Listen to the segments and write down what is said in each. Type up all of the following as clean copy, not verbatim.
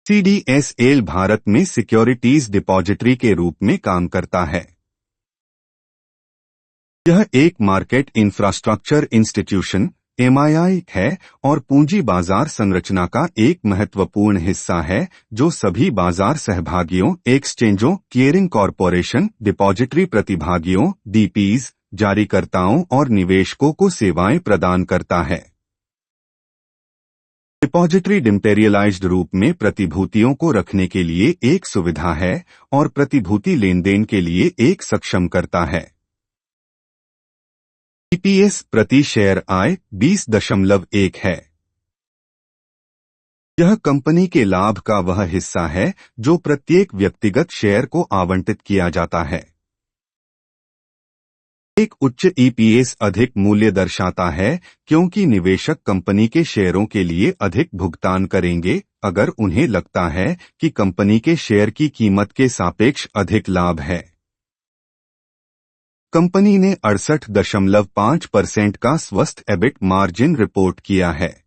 CDSL Bharat में securities depository के रूप में काम करता है। यह एक मार्केट इंफ्रास्ट्रक्चर इंस्टीट्यूशन MII है और पूंजी बाजार संरचना का एक महत्वपूर्ण हिस्सा है जो सभी बाजार सहभागियों, एक्सचेंजों, क्लियरिंग कॉरपोरेशन, डिपॉजिटरी प्रतिभागियों, DPs, जारीकर्ताओं और निवेशकों को सेवाएं प्रदान करता है। डिपॉजिटरी डिमटेरियलाइज्ड रूप में प्रतिभूतियों को रखने के लिए एक सुविधा है और प्रतिभूति लेनदेन के लिए एक सक्षम करता है। EPS प्रति शेयर आय 20.1 है। यह कंपनी के लाभ का वह हिस्सा है जो प्रत्येक व्यक्तिगत शेयर को आवंटित किया जाता है। एक उच्च EPS अधिक मूल्य दर्शाता है क्योंकि निवेशक कंपनी के शेयरों के लिए अधिक भुगतान करेंगे अगर उन्हें लगता है कि कंपनी के शेयर की कीमत के सापेक्ष अधिक लाभ है। कंपनी ने 68.5% का स्वस्थ EBIT मार्जिन रिपोर्ट किया है।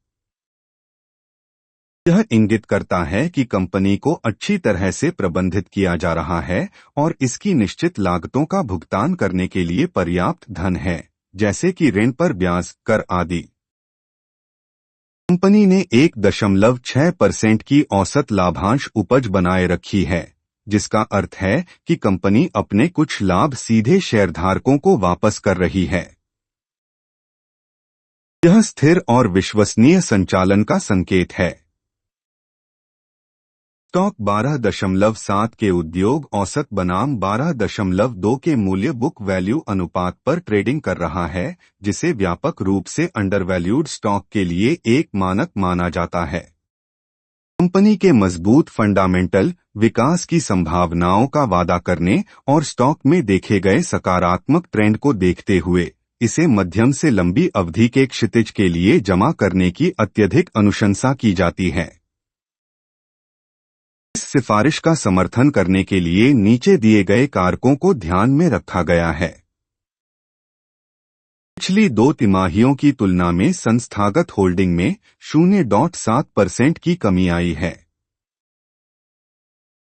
यह इंगित करता है कि कंपनी को अच्छी तरह से प्रबंधित किया जा रहा है और इसकी निश्चित लागतों का भुगतान करने के लिए पर्याप्त धन है, जैसे कि ऋण पर ब्याज, कर आदि। कंपनी ने 1.6% की औसत लाभांश उपज बनाए रखी है, जिसका अर्थ है कि कंपनी अपने कुछ लाभ सीधे शेयरधारकों को वापस कर रही है। यह स्थिर और विश्वसनीय संचालन का संकेत है। स्टॉक 12.7 के उद्योग औसत बनाम 12.2 के मूल्य बुक वैल्यू अनुपात पर ट्रेडिंग कर रहा है, जिसे व्यापक रूप से अंडरवैल्यूड स्टॉक के लिए एक मानक माना जाता है। कंपनी के मजबूत फंडामेंटल, विकास की संभावनाओं का वादा करने और स्टॉक में देखे गए सकारात्मक ट्रेंड को देखते हुए इसे मध्यम से लंबी अवधि के क्षितिज के लिए जमा करने की अत्यधिक अनुशंसा की जाती है। इस सिफारिश का समर्थन करने के लिए नीचे दिए गए कारकों को ध्यान में रखा गया है। पिछली 2 तिमाहियों की तुलना में संस्थागत होल्डिंग में 0.7% की कमी आई है।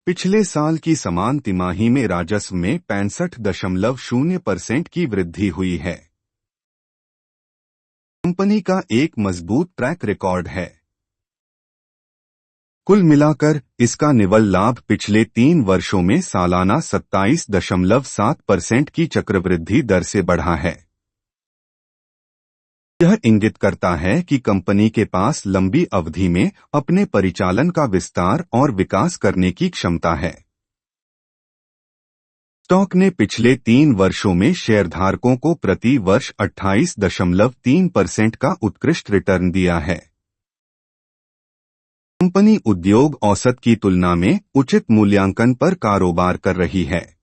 पिछले साल की समान तिमाही में राजस्व में 65.0% की वृद्धि हुई है। कंपनी का एक मजबूत ट्रैक रिकॉर्ड है। कुल मिलाकर इसका निव्वल लाभ पिछले 3 वर्षों में सालाना 27.7% की चक्रवृद्धि दर से बढ़ा है। यह इंगित करता है कि कंपनी के पास लंबी अवधि में अपने परिचालन का विस्तार और विकास करने की क्षमता है। स्टॉक ने पिछले 3 वर्षों में शेयरधारकों को प्रति वर्ष 28.3% का उत्कृष्ट रिटर्न दिया है। कंपनी उद्योग औसत की तुलना में उचित मूल्यांकन पर कारोबार कर रही है।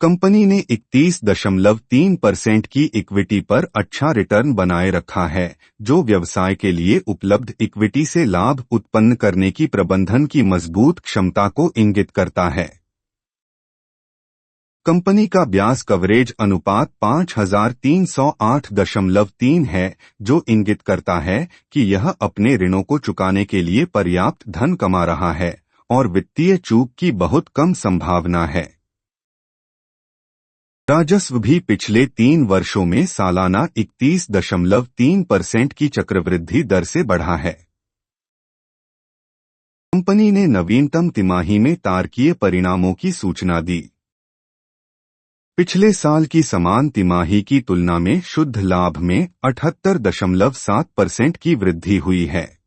कंपनी ने 31.3% की इक्विटी पर अच्छा रिटर्न बनाए रखा है, जो व्यवसाय के लिए उपलब्ध इक्विटी से लाभ उत्पन्न करने की प्रबंधन की मजबूत क्षमता को इंगित करता है। कंपनी का ब्याज कवरेज अनुपात 5308.3 है, जो इंगित करता है कि यह अपने ऋणों को चुकाने के लिए पर्याप्त धन कमा रहा है और वित्तीय चूक की बहुत कम संभावना है। राजस्व भी पिछले 3 वर्षों में सालाना 31.3% की चक्रवृद्धि दर से बढ़ा है। कंपनी ने नवीनतम तिमाही में तारकीय परिणामों की सूचना दी। पिछले साल की समान तिमाही की तुलना में शुद्ध लाभ में 78.7% की वृद्धि हुई है।